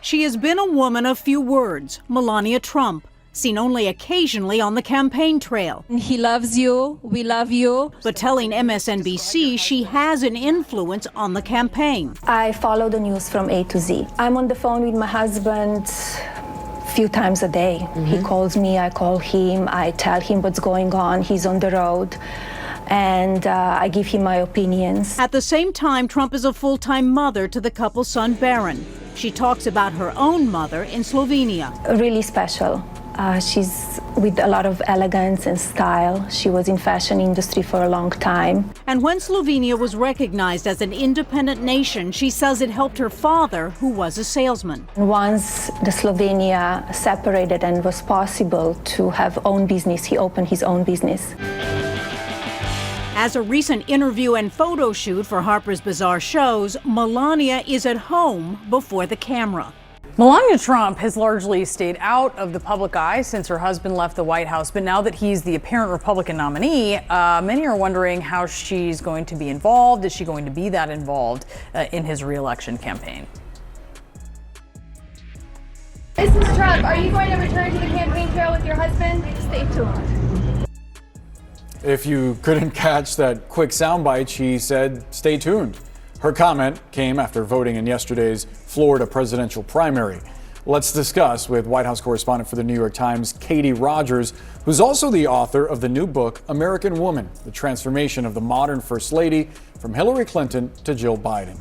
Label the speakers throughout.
Speaker 1: She has been a woman of few words, Melania Trump, seen only occasionally on the campaign trail.
Speaker 2: He loves you, we love you.
Speaker 1: But telling MSNBC she has an influence on the campaign.
Speaker 3: I follow the news from A to Z. I'm on the phone with my husband few times a day. He calls me, I call him, I tell him what's going on, he's on the road, and I give him my opinions.
Speaker 1: At the same time, Trump is a full-time mother to the couple's son, Baron. She talks about her own mother in Slovenia.
Speaker 3: Really special. She's with a lot of elegance and style. She was in fashion industry for a long time.
Speaker 1: And when Slovenia was recognized as an independent nation, she says it helped her father, who was a salesman.
Speaker 3: Once the Slovenia separated and was possible to have own business, he opened his own business.
Speaker 1: As a recent interview and photo shoot for Harper's Bazaar shows, Melania is at home before the camera.
Speaker 4: Melania Trump has largely stayed out of the public eye since her husband left the White House, but now that he's the apparent Republican nominee, many are wondering how she's going to be involved. Is she going to be that involved in his re-election campaign?
Speaker 5: Mrs. Trump, are you going to return to the campaign trail with your husband? Stay tuned.
Speaker 6: If you couldn't catch that quick soundbite, she said, stay tuned. Her comment came after voting in yesterday's Florida presidential primary. Let's discuss with White House correspondent for the New York Times, Katie Rogers, who's also the author of the new book, American Woman, The Transformation of the Modern First Lady, from Hillary Clinton to Jill Biden.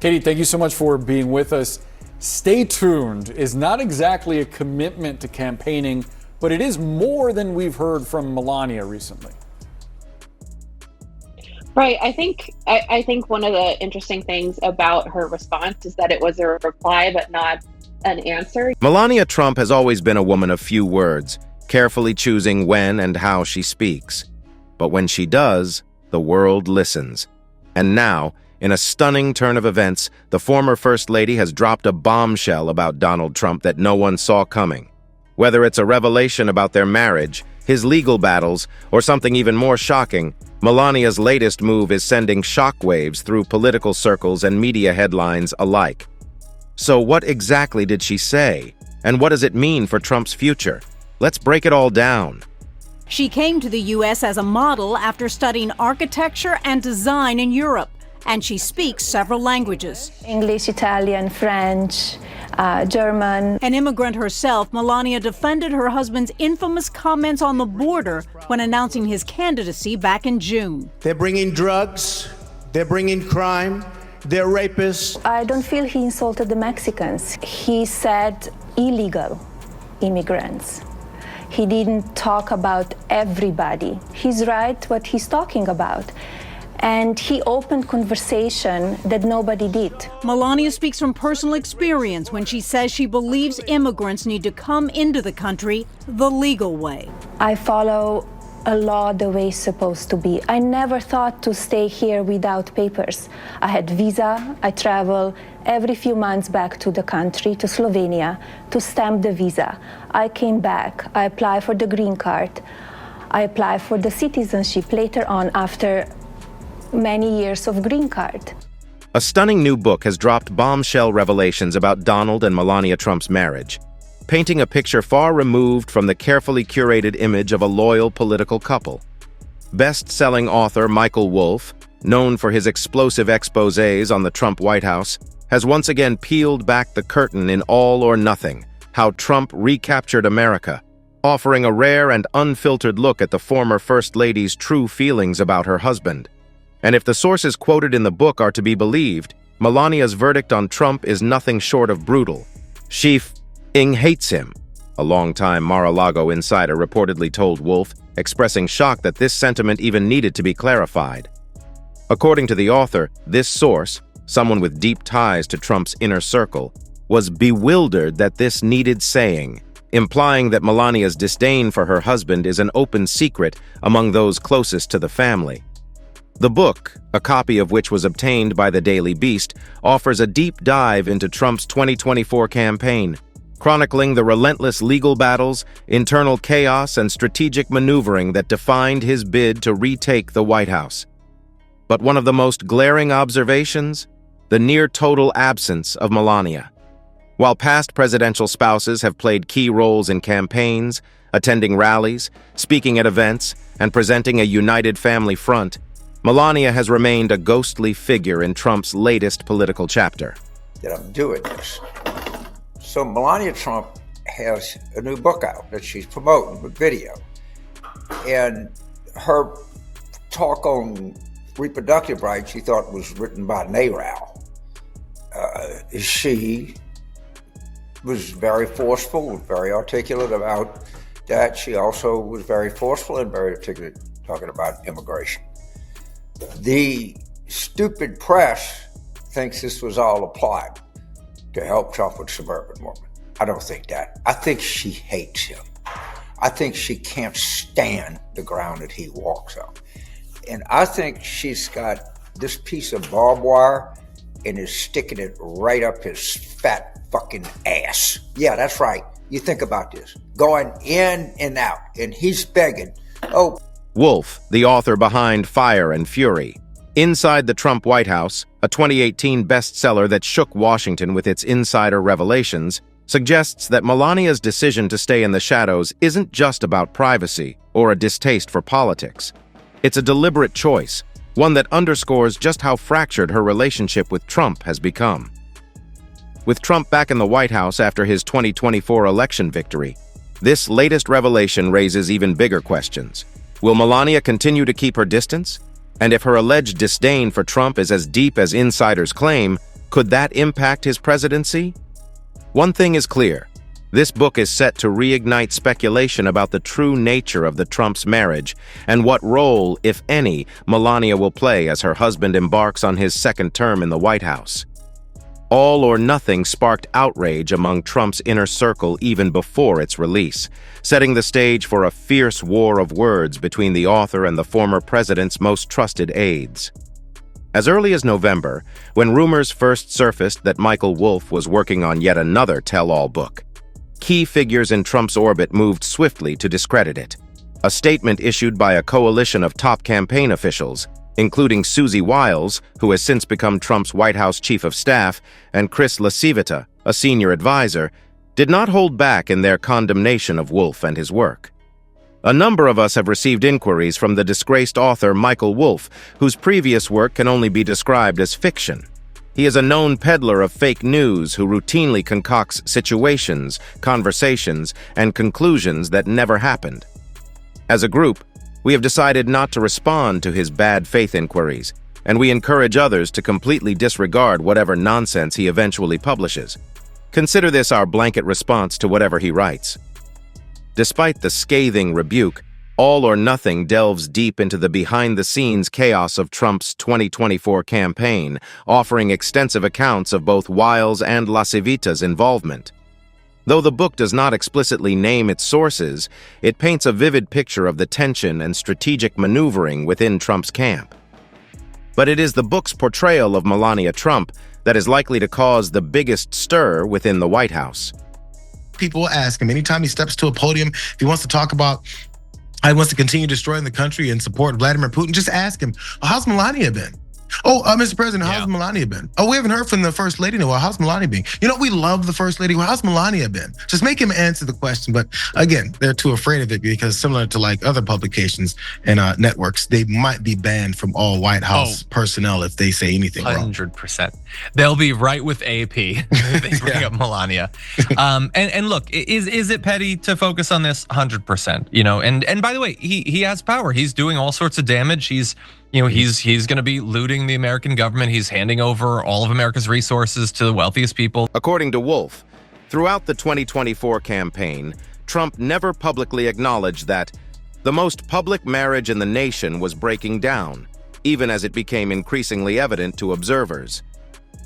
Speaker 6: Katie, thank you so much for being with us. Stay tuned is not exactly a commitment to campaigning, but it is more than we've heard from Melania recently.
Speaker 7: Right. I think one of the interesting things about her response is that it was a reply, but not an answer.
Speaker 8: Melania Trump has always been a woman of few words, carefully choosing when and how she speaks. But when she does, the world listens. And now, in a stunning turn of events, the former First Lady has dropped a bombshell about Donald Trump that no one saw coming. Whether it's a revelation about their marriage, his legal battles, or something even more shocking, Melania's latest move is sending shockwaves through political circles and media headlines alike. So what exactly did she say? And what does it mean for Trump's future? Let's break it all down.
Speaker 1: She came to the U.S. as a model after studying architecture and design in Europe, and she speaks several languages.
Speaker 3: English, Italian, French, German.
Speaker 1: An immigrant herself, Melania defended her husband's infamous comments on the border when announcing his candidacy back in June.
Speaker 9: They're bringing drugs, they're bringing crime, they're rapists.
Speaker 3: I don't feel he insulted the Mexicans. He said illegal immigrants. He didn't talk about everybody. He's right what he's talking about. And he opened conversation that nobody did.
Speaker 1: Melania speaks from personal experience when she says she believes immigrants need to come into the country the legal way.
Speaker 3: I follow a law the way it's supposed to be. I never thought to stay here without papers. I had visa, I travel every few months back to the country, to Slovenia, to stamp the visa. I came back, I applied for the green card. I applied for the citizenship later on after many years of green card.
Speaker 8: A stunning new book has dropped bombshell revelations about Donald and Melania Trump's marriage, painting a picture far removed from the carefully curated image of a loyal political couple. Best-selling author Michael Wolff, known for his explosive exposés on the Trump White House, has once again peeled back the curtain in All or Nothing, How Trump Recaptured America, offering a rare and unfiltered look at the former First Lady's true feelings about her husband. And if the sources quoted in the book are to be believed, Melania's verdict on Trump is nothing short of brutal. She f***ing hates him, a longtime Mar-a-Lago insider reportedly told Wolff, expressing shock that this sentiment even needed to be clarified. According to the author, this source, someone with deep ties to Trump's inner circle, was bewildered that this needed saying, implying that Melania's disdain for her husband is an open secret among those closest to the family. The book, a copy of which was obtained by the Daily Beast, offers a deep dive into Trump's 2024 campaign, chronicling the relentless legal battles, internal chaos, and strategic maneuvering that defined his bid to retake the White House. But one of the most glaring observations? The near-total absence of Melania. While past presidential spouses have played key roles in campaigns, attending rallies, speaking at events, and presenting a united family front, Melania has remained a ghostly figure in Trump's latest political chapter.
Speaker 10: That I'm doing this. So Melania Trump has a new book out that she's promoting with video. And her talk on reproductive rights, she thought was written by Marital. She was very forceful, very articulate about that. She also was very forceful and very articulate talking about immigration. The stupid press thinks this was all applied to help Trump with suburban women. I don't think that. I think she hates him. I think she can't stand the ground that he walks on. And I think she's got this piece of barbed wire and is sticking it right up his fat fucking ass. Yeah, that's right. You think about this. Going in and out, and he's begging, oh.
Speaker 8: Wolf, the author behind Fire and Fury. Inside the Trump White House, a 2018 bestseller that shook Washington with its insider revelations, suggests that Melania's decision to stay in the shadows isn't just about privacy or a distaste for politics. It's a deliberate choice, one that underscores just how fractured her relationship with Trump has become. With Trump back in the White House after his 2024 election victory, this latest revelation raises even bigger questions. Will Melania continue to keep her distance? And if her alleged disdain for Trump is as deep as insiders claim, could that impact his presidency? One thing is clear. This book is set to reignite speculation about the true nature of the Trump's marriage and what role, if any, Melania will play as her husband embarks on his second term in the White House. All or Nothing sparked outrage among Trump's inner circle even before its release, setting the stage for a fierce war of words between the author and the former president's most trusted aides. As early as November, when rumors first surfaced that Michael Wolff was working on yet another tell-all book, key figures in Trump's orbit moved swiftly to discredit it. A statement issued by a coalition of top campaign officials, including Susie Wiles, who has since become Trump's White House chief of staff, and Chris LaCivita, a senior advisor, did not hold back in their condemnation of Wolff and his work. A number of us have received inquiries from the disgraced author Michael Wolff, whose previous work can only be described as fiction. He is a known peddler of fake news who routinely concocts situations, conversations, and conclusions that never happened. As a group, we have decided not to respond to his bad faith inquiries, and we encourage others to completely disregard whatever nonsense he eventually publishes. Consider this our blanket response to whatever he writes. Despite the scathing rebuke, All or Nothing delves deep into the behind-the-scenes chaos of Trump's 2024 campaign, offering extensive accounts of both Wiles and LaCivita's involvement. Though the book does not explicitly name its sources, it paints a vivid picture of the tension and strategic maneuvering within Trump's camp. But it is the book's portrayal of Melania Trump that is likely to cause the biggest stir within the White House.
Speaker 11: People will ask him anytime he steps to a podium, if he wants to talk about how he wants to continue destroying the country and support Vladimir Putin, just ask him, how's Melania been? Oh, Mr. President, how's Melania been? Oh, we haven't heard from the First Lady in a while. How's Melania been? You know, we love the First Lady. Well, how's Melania been? Just make him answer the question. But again, they're too afraid of it because similar to like other publications and networks, they might be banned from all White House personnel if they say anything wrong.
Speaker 12: 100%. They'll be right with AP if they bring up Melania. And look, is it petty to focus on this? 100%. You know, and by the way, he has power. He's doing all sorts of damage. He's going to be looting the American government. He's handing over all of America's resources to the wealthiest people.
Speaker 8: According to Wolff, throughout the 2024 campaign, Trump never publicly acknowledged that the most public marriage in the nation was breaking down, even as it became increasingly evident to observers.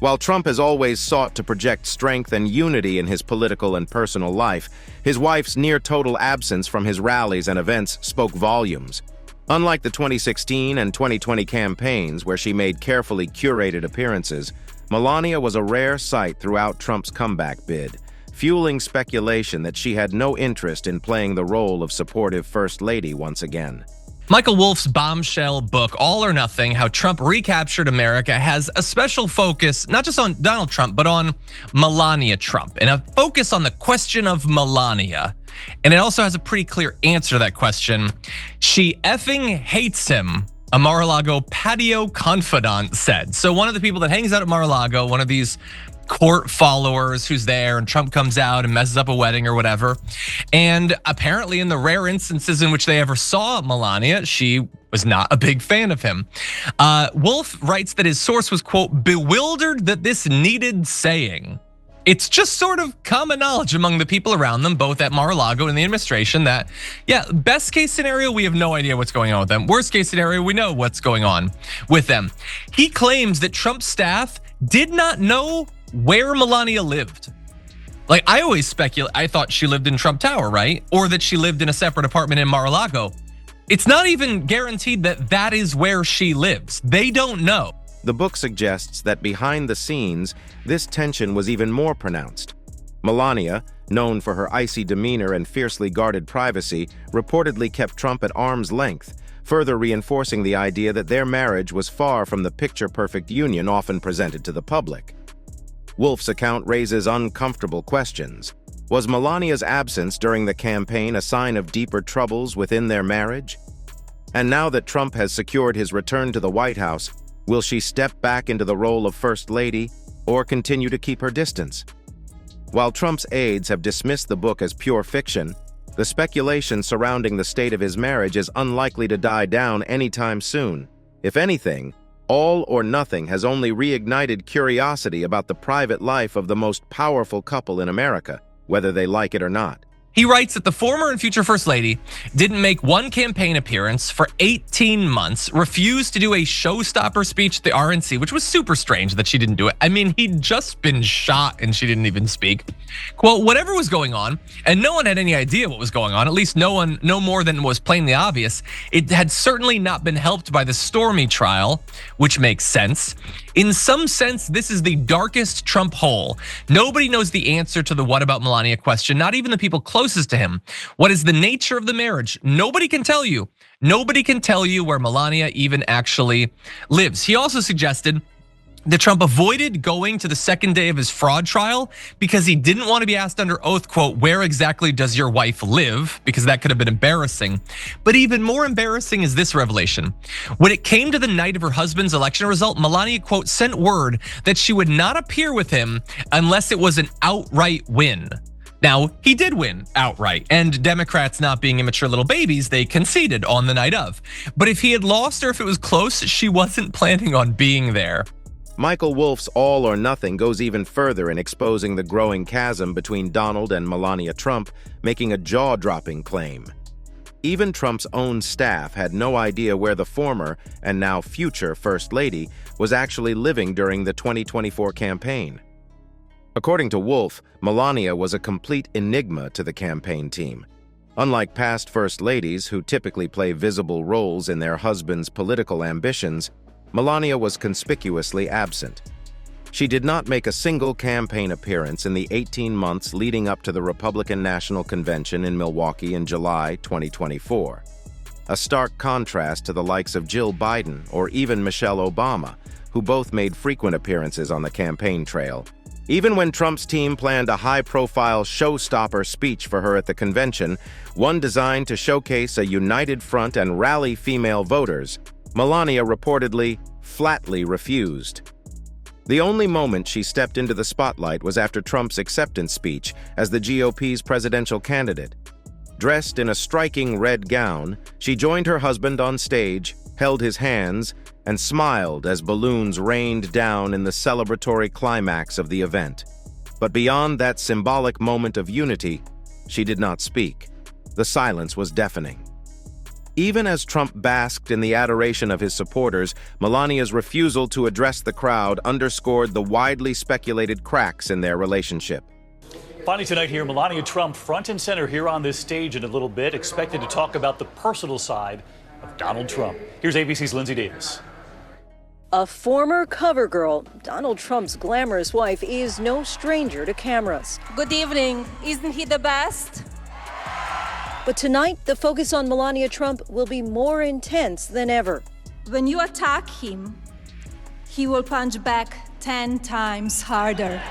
Speaker 8: While Trump has always sought to project strength and unity in his political and personal life, his wife's near-total absence from his rallies and events spoke volumes. Unlike the 2016 and 2020 campaigns where she made carefully curated appearances, Melania was a rare sight throughout Trump's comeback bid, fueling speculation that she had no interest in playing the role of supportive First Lady once again.
Speaker 12: Michael Wolff's Bombshell book, All or Nothing, How Trump Recaptured America, has a special focus, not just on Donald Trump, but on Melania Trump, and a focus on the question of Melania. And it also has a pretty clear answer to that question. She effing hates him, a Mar-a-Lago patio confidant said. So one of the people that hangs out at Mar-a-Lago, one of these court followers who's there, and Trump comes out and messes up a wedding or whatever. And apparently in the rare instances in which they ever saw Melania, she was not a big fan of him. Wolff writes that his source was, quote, bewildered that this needed saying. It's just sort of common knowledge among the people around them, both at Mar-a-Lago and the administration, that, yeah, best case scenario, we have no idea what's going on with them. Worst case scenario, we know what's going on with them. He claims that Trump's staff did not know where Melania lived. Like, I always speculate, I thought she lived in Trump Tower, right? Or that she lived in a separate apartment in Mar-a-Lago. It's not even guaranteed that that is where she lives. They don't know.
Speaker 8: The book suggests that behind the scenes, this tension was even more pronounced. Melania, known for her icy demeanor and fiercely guarded privacy, reportedly kept Trump at arm's length, further reinforcing the idea that their marriage was far from the picture-perfect union often presented to the public. Wolff's account raises uncomfortable questions. Was Melania's absence during the campaign a sign of deeper troubles within their marriage? And now that Trump has secured his return to the White House, will she step back into the role of First Lady or continue to keep her distance? While Trump's aides have dismissed the book as pure fiction, the speculation surrounding the state of his marriage is unlikely to die down anytime soon. If anything, All or Nothing has only reignited curiosity about the private life of the most powerful couple in America, whether they like it or not.
Speaker 12: He writes that the former and future First Lady didn't make one campaign appearance for 18 months, refused to do a showstopper speech at the RNC, which was super strange that she didn't do it. I mean, he'd just been shot and she didn't even speak. Quote, whatever was going on, and no one had any idea what was going on, at least no more than was plainly obvious, it had certainly not been helped by the Stormy trial, which makes sense. In some sense, this is the darkest Trump hole. Nobody knows the answer to the what about Melania question, not even the people closest to him. What is the nature of the marriage? Nobody can tell you. Nobody can tell you where Melania even actually lives. He also suggested that Trump avoided going to the second day of his fraud trial because he didn't want to be asked under oath, quote, where exactly does your wife live? Because that could have been embarrassing. But even more embarrassing is this revelation. When it came to the night of her husband's election result, Melania, quote, sent word that she would not appear with him unless it was an outright win. Now, he did win outright, and Democrats not being immature little babies, they conceded on the night of. But if he had lost or if it was close, she wasn't planning on being there.
Speaker 8: Michael Wolff's All or Nothing goes even further in exposing the growing chasm between Donald and Melania Trump, making a jaw-dropping claim. Even Trump's own staff had no idea where the former, and now future First Lady, was actually living during the 2024 campaign. According to Wolff, Melania was a complete enigma to the campaign team. Unlike past First Ladies, who typically play visible roles in their husband's political ambitions, Melania was conspicuously absent. She did not make a single campaign appearance in the 18 months leading up to the Republican National Convention in Milwaukee in July 2024. A stark contrast to the likes of Jill Biden or even Michelle Obama, who both made frequent appearances on the campaign trail. Even when Trump's team planned a high-profile showstopper speech for her at the convention, one designed to showcase a united front and rally female voters, Melania reportedly flatly refused. The only moment she stepped into the spotlight was after Trump's acceptance speech as the GOP's presidential candidate. Dressed in a striking red gown, she joined her husband on stage, held his hands, and smiled as balloons rained down in the celebratory climax of the event. But beyond that symbolic moment of unity, she did not speak. The silence was deafening. Even as Trump basked in the adoration of his supporters, Melania's refusal to address the crowd underscored the widely speculated cracks in their relationship.
Speaker 13: Finally tonight here, Melania Trump front and center here on this stage in a little bit, expected to talk about the personal side of Donald Trump. Here's ABC's Lindsay Davis.
Speaker 14: A former cover girl, Donald Trump's glamorous wife is no stranger to cameras.
Speaker 2: Good evening. Isn't he the best?
Speaker 14: But tonight, the focus on Melania Trump will be more intense than ever.
Speaker 2: When you attack him, he will punch back 10 times harder.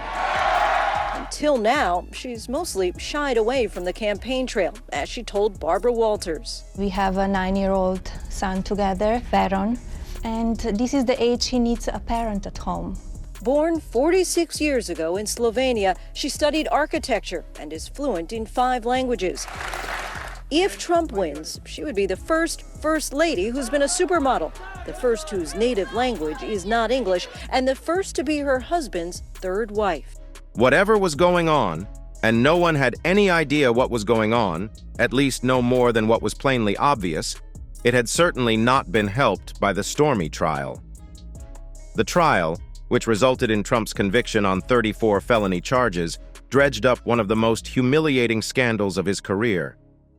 Speaker 14: Until now, she's mostly shied away from the campaign trail, as she told Barbara Walters.
Speaker 3: We have a 9-year-old son together, Baron, and this is the age he needs a parent at home.
Speaker 14: Born 46 years ago in Slovenia, she studied architecture and is fluent in 5 languages. If Trump wins, she would be the first lady who's been a supermodel, the first whose native language is not English, and the first to be her husband's 3rd wife.
Speaker 8: Whatever was going on, and no one had any idea what was going on, at least no more than what was plainly obvious, it had certainly not been helped by the Stormy trial. The trial, which resulted in Trump's conviction on 34 felony charges, dredged up one of the most humiliating scandals of his career: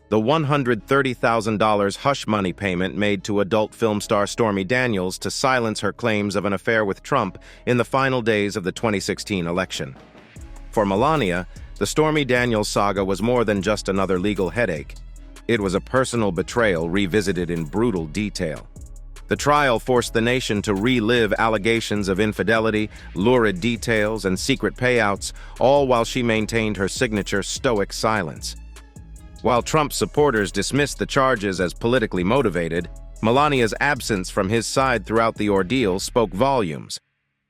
Speaker 8: the $130,000 hush money payment made to adult film star Stormy Daniels to silence her claims of an affair with Trump in the final days of the 2016 election. For Melania, the Stormy Daniels saga was more than just another legal headache. It was a personal betrayal revisited in brutal detail. The trial forced the nation to relive allegations of infidelity, lurid details, and secret payouts, all while she maintained her signature stoic silence. While Trump's supporters dismissed the charges as politically motivated, Melania's absence from his side throughout the ordeal spoke volumes.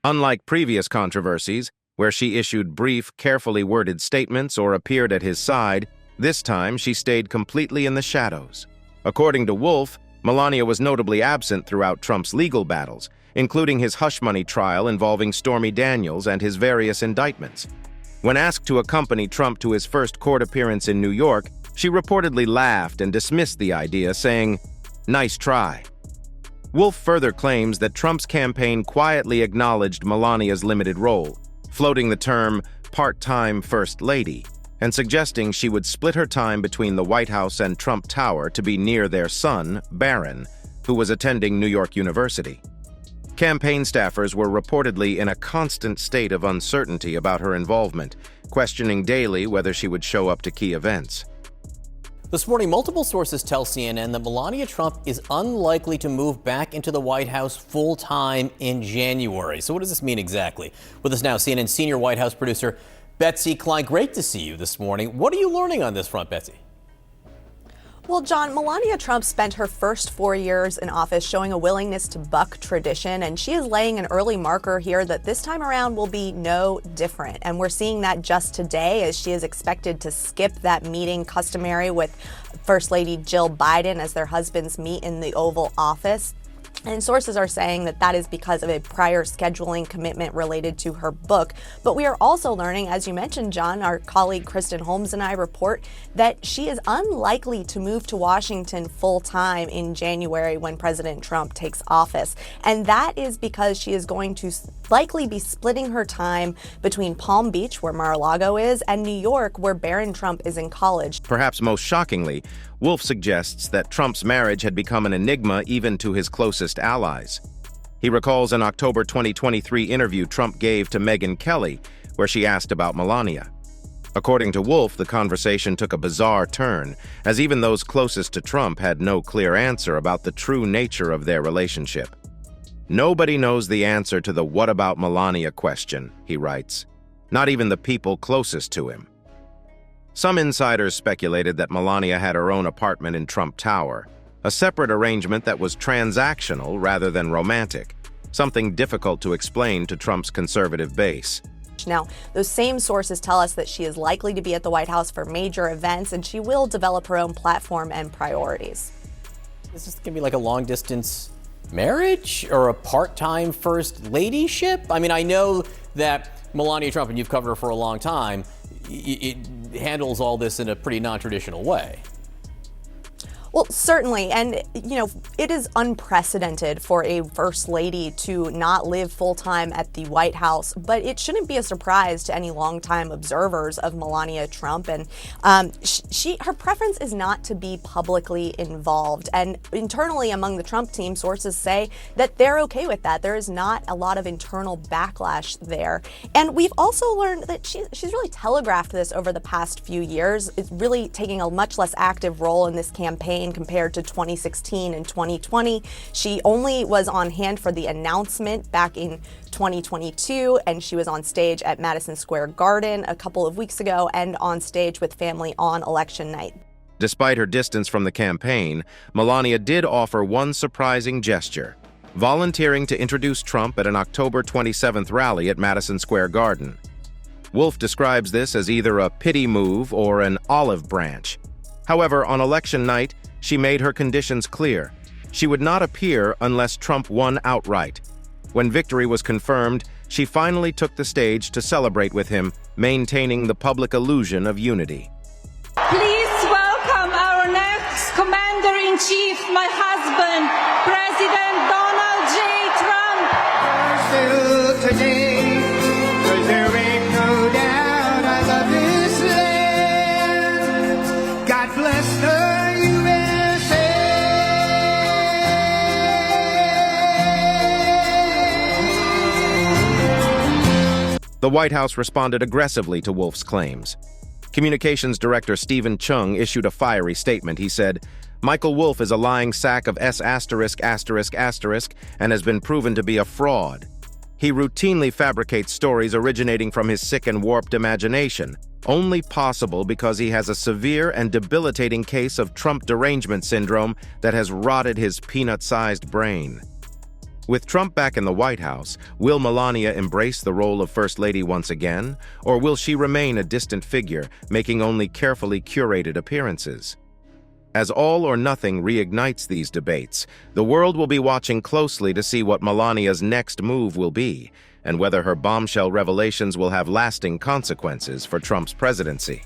Speaker 8: Unlike previous controversies, where she issued brief, carefully worded statements or appeared at his side, this time she stayed completely in the shadows. According to Wolf, Melania was notably absent throughout Trump's legal battles, including his hush money trial involving Stormy Daniels and his various indictments. When asked to accompany Trump to his first court appearance in New York, she reportedly laughed and dismissed the idea, saying, "Nice try." Wolf further claims that Trump's campaign quietly acknowledged Melania's limited role, floating the term part-time First Lady, and suggesting she would split her time between the White House and Trump Tower to be near their son, Barron, who was attending New York University. Campaign staffers were reportedly in a constant state of uncertainty about her involvement, questioning daily whether she would show up to key events.
Speaker 15: This morning, multiple sources tell CNN that Melania Trump is unlikely to move back into the White House full-time in January. So what does this mean exactly? With us now, CNN senior White House producer Betsy Klein. Great to see you this morning. What are you learning on this front, Betsy?
Speaker 16: Well, John, Melania Trump spent her first 4 years in office showing a willingness to buck tradition, and she is laying an early marker here that this time around will be no different. And we're seeing that just today, as she is expected to skip that meeting customary with First Lady Jill Biden as their husbands meet in the Oval Office. And sources are saying that that is because of a prior scheduling commitment related to her book. But we are also learning, as you mentioned, John, our colleague Kristen Holmes and I report that she is unlikely to move to Washington full time in January when President Trump takes office. And that is because she is going to likely be splitting her time between Palm Beach, where Mar-a-Lago is, and New York, where Barron Trump is in college.
Speaker 8: Perhaps most shockingly, Wolf suggests that Trump's marriage had become an enigma even to his closest allies. He recalls an October 2023 interview Trump gave to Megyn Kelly, where she asked about Melania. According to Wolf, the conversation took a bizarre turn, as even those closest to Trump had no clear answer about the true nature of their relationship. "Nobody knows the answer to the "what about Melania" question," he writes. Not even the people closest to him. Some insiders speculated that Melania had her own apartment in Trump Tower, a separate arrangement that was transactional rather than romantic, something difficult to explain to Trump's conservative base.
Speaker 16: Now, those same sources tell us that she is likely to be at the White House for major events, and she will develop her own platform and priorities.
Speaker 15: Is this going to be like a long-distance marriage or a part-time first ladyship? I mean, I know that Melania Trump, and you've covered her for a long time, it handles all this in a pretty non-traditional way.
Speaker 16: Well, certainly. And, it is unprecedented for a first lady to not live full time at the White House, but it shouldn't be a surprise to any longtime observers of Melania Trump. And her preference is not to be publicly involved. And internally among the Trump team, sources say that they're okay with that. There is not a lot of internal backlash there. And we've also learned that she's really telegraphed this over the past few years. It's really taking a much less active role in this campaign compared to 2016 and 2020. She only was on hand for the announcement back in 2022, and she was on stage at Madison Square Garden a couple of weeks ago and on stage with family on election night.
Speaker 8: Despite her distance from the campaign, Melania did offer one surprising gesture, volunteering to introduce Trump at an October 27th rally at Madison Square Garden. Wolf describes this as either a pity move or an olive branch. However, on election night, she made her conditions clear. She would not appear unless Trump won outright. When victory was confirmed, she finally took the stage to celebrate with him, maintaining the public illusion of unity.
Speaker 2: Please welcome our next Commander-in-Chief, my husband, President Donald J. Trump.
Speaker 9: Today, 'cause there ain't no doubt I love this land. God bless the USA.
Speaker 8: The White House responded aggressively to Wolf's claims. Communications Director Stephen Chung issued a fiery statement. He said, "Michael Wolf is a lying sack of S****** and has been proven to be a fraud. He routinely fabricates stories originating from his sick and warped imagination, only possible because he has a severe and debilitating case of Trump derangement syndrome that has rotted his peanut-sized brain." With Trump back in the White House, will Melania embrace the role of First Lady once again, or will she remain a distant figure, making only carefully curated appearances? As All or Nothing reignites these debates, the world will be watching closely to see what Melania's next move will be, and whether her bombshell revelations will have lasting consequences for Trump's presidency.